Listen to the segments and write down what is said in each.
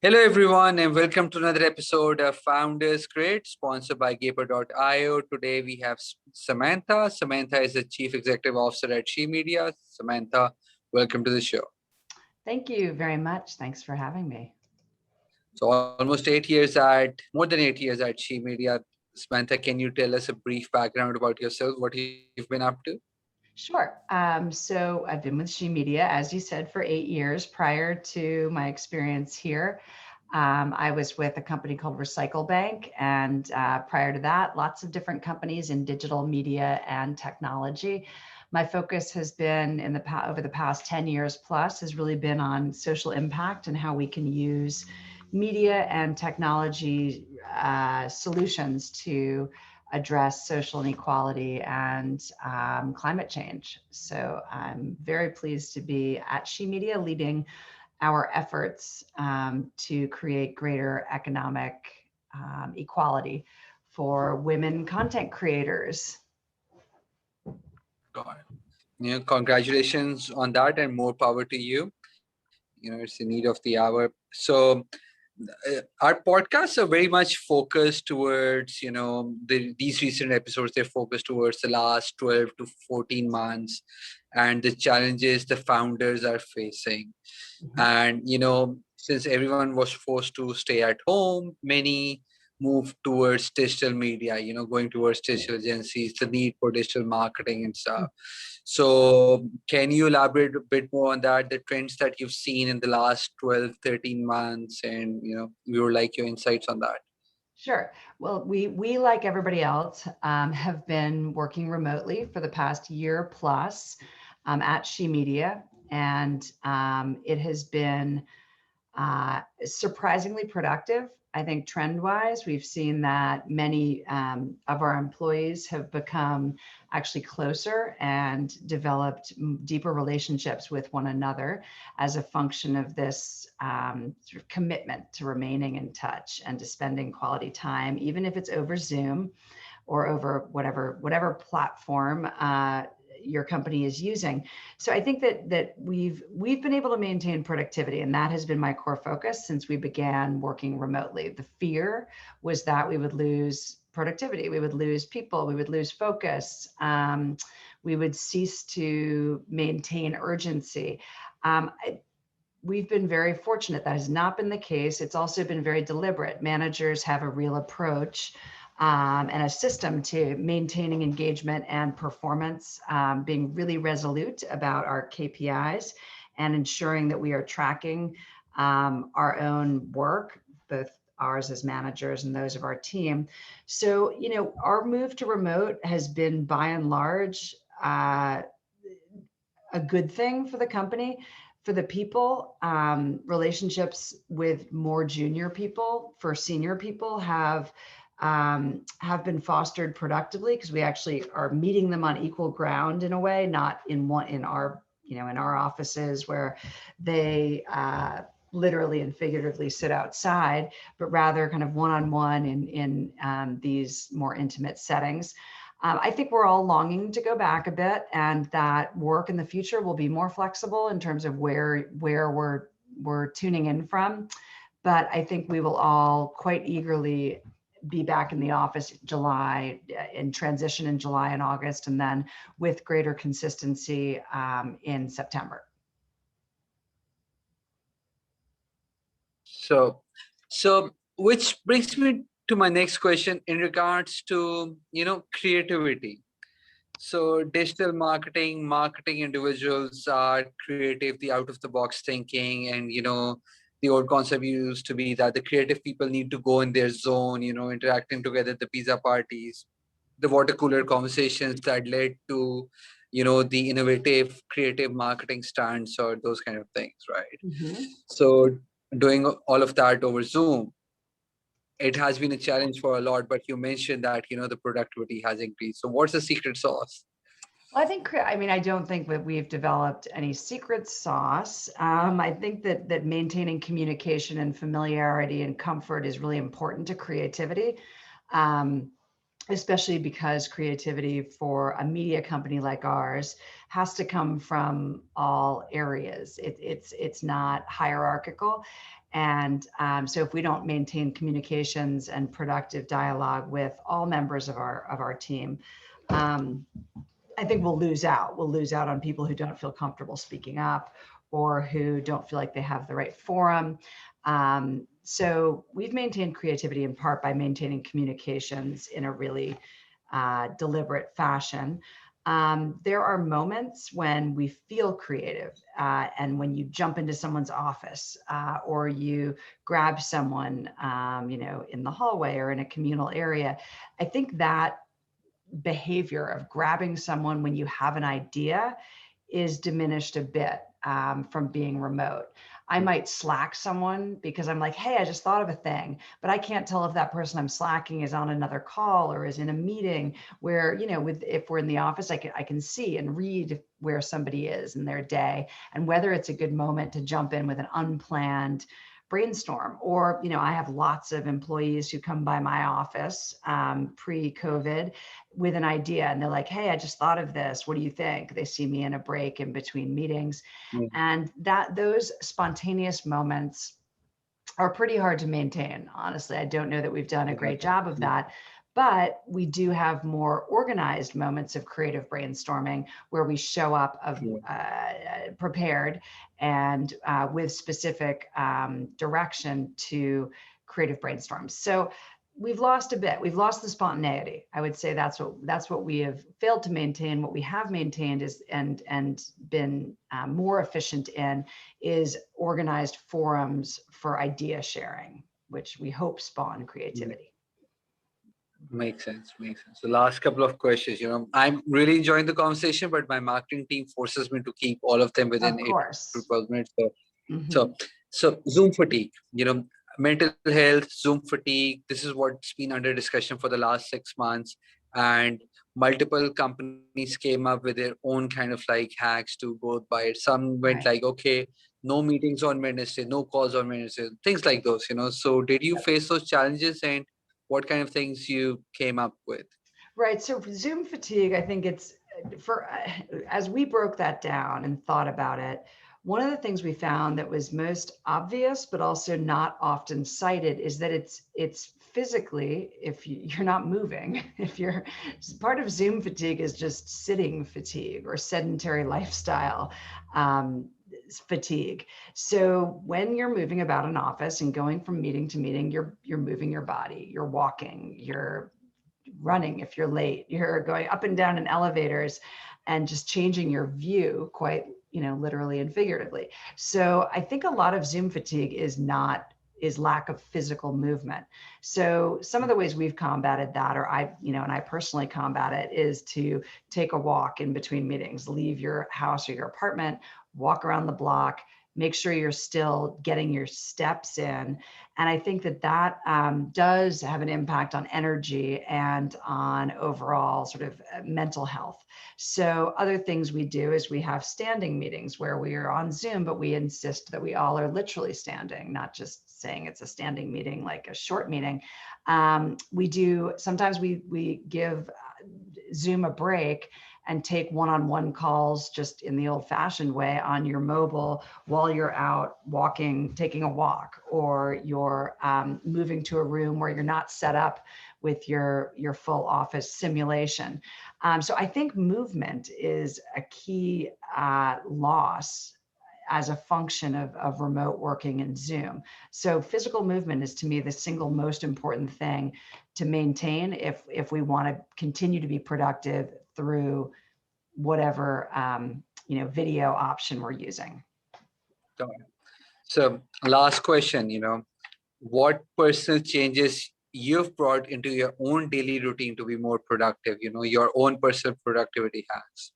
Hello, everyone, and welcome to another episode of Founders Create, sponsored by Gaper.io. Today, we have Semantha. Semantha is the Chief Executive Officer at SheMedia. Semantha, welcome to the show. Thank you very much. Thanks for having me. So, more than 8 years at SheMedia. Semantha, can you tell us a brief background about yourself, what you've been up to? Sure. So I've been with SheMedia, as you said, for 8 years. Prior to my experience here, I was with a company called Recycle Bank, and prior to that, lots of different companies in digital media and technology. My focus has been over the past 10 years plus has really been on social impact and how we can use media and technology solutions to address social inequality and climate change. So I'm very pleased to be at SheMedia leading our efforts to create greater economic equality for women content creators. Got it. Congratulations on that, and more power to you. It's the need of the hour. So, our podcasts are very much focused towards, these recent episodes, they're focused towards the last 12 to 14 months and the challenges the founders are facing. Mhm. And, since everyone was forced to stay at home, many moved towards digital media, going towards digital agencies, the need for digital marketing and stuff. So can you elaborate a bit more on that, the trends that you've seen in the last 12, 13 months, and, we would like your insights on that. Sure. Well, we like everybody else have been working remotely for the past year plus at SheMedia, and it has been surprisingly productive. I think trend-wise, we've seen that many of our employees have become actually closer and developed deeper relationships with one another as a function of this sort of commitment to remaining in touch and to spending quality time, even if it's over Zoom or over whatever platform your company is using. So I think that we've been able to maintain productivity, and that has been my core focus since we began working remotely. The fear was that we would lose productivity, we would lose people, we would lose focus, we would cease to maintain urgency. We've been very fortunate. That has not been the case. It's also been very deliberate. Managers have a real approach and a system to maintaining engagement and performance, being really resolute about our KPIs and ensuring that we are tracking our own work, both ours as managers and those of our team. So, our move to remote has been by and large a good thing for the company. For the people, relationships with more junior people, for senior people have been fostered productively because we actually are meeting them on equal ground in a way, not in our offices where they literally and figuratively sit outside, but rather kind of one-on-one in these more intimate settings. I think we're all longing to go back a bit, and that work in the future will be more flexible in terms of where we're tuning in from. But I think we will all quite eagerly be back in the office in transition in July and August, and then with greater consistency in September. So which brings me to my next question in regards to, creativity. So digital marketing individuals are creative, the out of the box thinking, and, the old concept used to be that the creative people need to go in their zone, interacting together at the pizza parties, the water cooler conversations that led to, the innovative creative marketing stands or those kind of things, right? Mm-hmm. So doing all of that over Zoom, it has been a challenge for a lot, but you mentioned that, the productivity has increased. So what's the secret sauce? Well, I don't think that we've developed any secret sauce. I think that maintaining communication and familiarity and comfort is really important to creativity. Um, especially because creativity for a media company like ours has to come from all areas. It's not hierarchical. And so if we don't maintain communications and productive dialogue with all members of our team, um, I think we'll lose out. We'll lose out on people who don't feel comfortable speaking up or who don't feel like they have the right forum. So we've maintained creativity in part by maintaining communications in a really deliberate fashion. There are moments when we feel creative, and when you jump into someone's office or you grab someone, in the hallway or in a communal area. I think that behavior of grabbing someone when you have an idea is diminished a bit from being remote. I might Slack someone because I'm like, hey, I just thought of a thing, but I can't tell if that person I'm slacking is on another call or is in a meeting where, if we're in the office, I can see and read where somebody is in their day and whether it's a good moment to jump in with an unplanned brainstorm. Or, I have lots of employees who come by my office pre-COVID with an idea and they're like, hey, I just thought of this. What do you think? They see me in a break in between meetings. And those spontaneous moments are pretty hard to maintain. Honestly, I don't know that we've done a great job of that. But we do have more organized moments of creative brainstorming where we show up prepared and with specific direction to creative brainstorms. So we've lost a bit. We've lost the spontaneity. I would say that's what we have failed to maintain. What we have maintained is and been more efficient in is organized forums for idea sharing, which we hope spawn creativity. Makes sense. Makes sense. The last couple of questions, I'm really enjoying the conversation, but my marketing team forces me to keep all of them within Of 8 course. to 12 minutes. So, Mhm. so Zoom fatigue, mental health, Zoom fatigue. This is what's been under discussion for the last 6 months, and multiple companies came up with their own kind of like hacks to go by it. Some went Right. like, okay, no meetings on Wednesday, no calls on Wednesday, things like those. So did you face those challenges, and what kind of things you came up with? Right. So for Zoom fatigue, I think it's as we broke that down and thought about it, one of the things we found that was most obvious, but also not often cited, is that it's physically, if you're not moving, if you're part of Zoom fatigue is just sitting fatigue or sedentary lifestyle fatigue. So when you're moving about an office and going from meeting to meeting, you're moving your body, you're walking, you're running if you're late, you're going up and down in elevators and just changing your view quite, literally and figuratively. So I think a lot of Zoom fatigue is lack of physical movement. So some of the ways we've combated that, or and I personally combat it, is to take a walk in between meetings, leave your house or your apartment, walk around the block, make sure you're still getting your steps in. And I think that does have an impact on energy and on overall sort of mental health. So other things we do is we have standing meetings where we are on Zoom, but we insist that we all are literally standing, not just saying it's a standing meeting like a short meeting. Sometimes we give Zoom a break and take one-on-one calls just in the old-fashioned way on your mobile while you're out walking, taking a walk, or you're moving to a room where you're not set up with your full office simulation. So I think movement is a key loss as a function of remote working and Zoom. So physical movement is, to me, the single most important thing to maintain if we want to continue to be productive through whatever video option we're using. So last question, what personal changes you've brought into your own daily routine to be more productive, your own personal productivity hacks?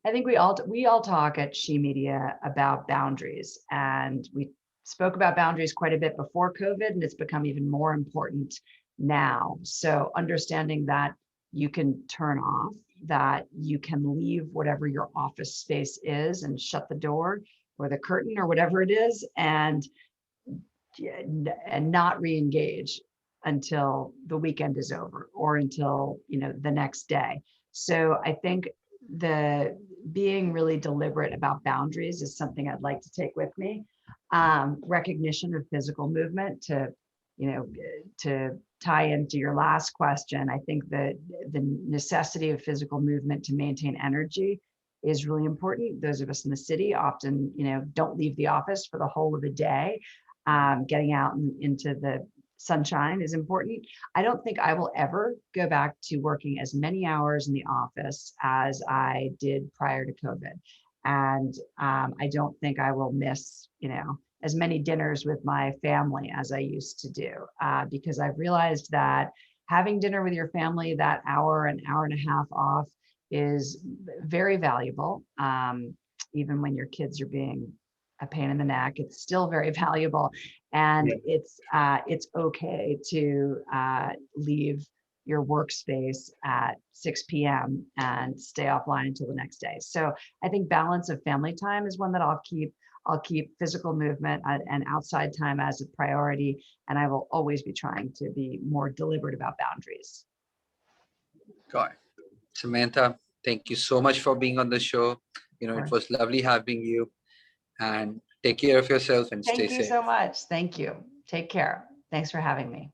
I think we all talk at SheMedia about boundaries, and we spoke about boundaries quite a bit before COVID, and it's become even more important now. So understanding that you can turn off, that you can leave whatever your office space is and shut the door or the curtain or whatever it is, and not re-engage. until the weekend is over or until, the next day. So I think the being really deliberate about boundaries is something I'd like to take with me. Recognition of physical movement to tie into your last question. I think that the necessity of physical movement to maintain energy is really important. Those of us in the city often, don't leave the office for the whole of the day. Getting out into the sunshine is important. I don't think I will ever go back to working as many hours in the office as I did prior to COVID. And I don't think I will miss, as many dinners with my family as I used to do, because I've realized that having dinner with your family, that hour, an hour and a half off, is very valuable. Even when your kids are being a pain in the neck, it's still very valuable. And it's okay to leave your workspace at 6 p.m. and stay offline until the next day. So I think balance of family time is one that I'll keep physical movement and outside time as a priority. And I will always be trying to be more deliberate about boundaries. Got it. Samantha, thank you so much for being on the show. It was lovely having you, and take care of yourself and stay safe. Thank you so much. Thank you. Take care. Thanks for having me.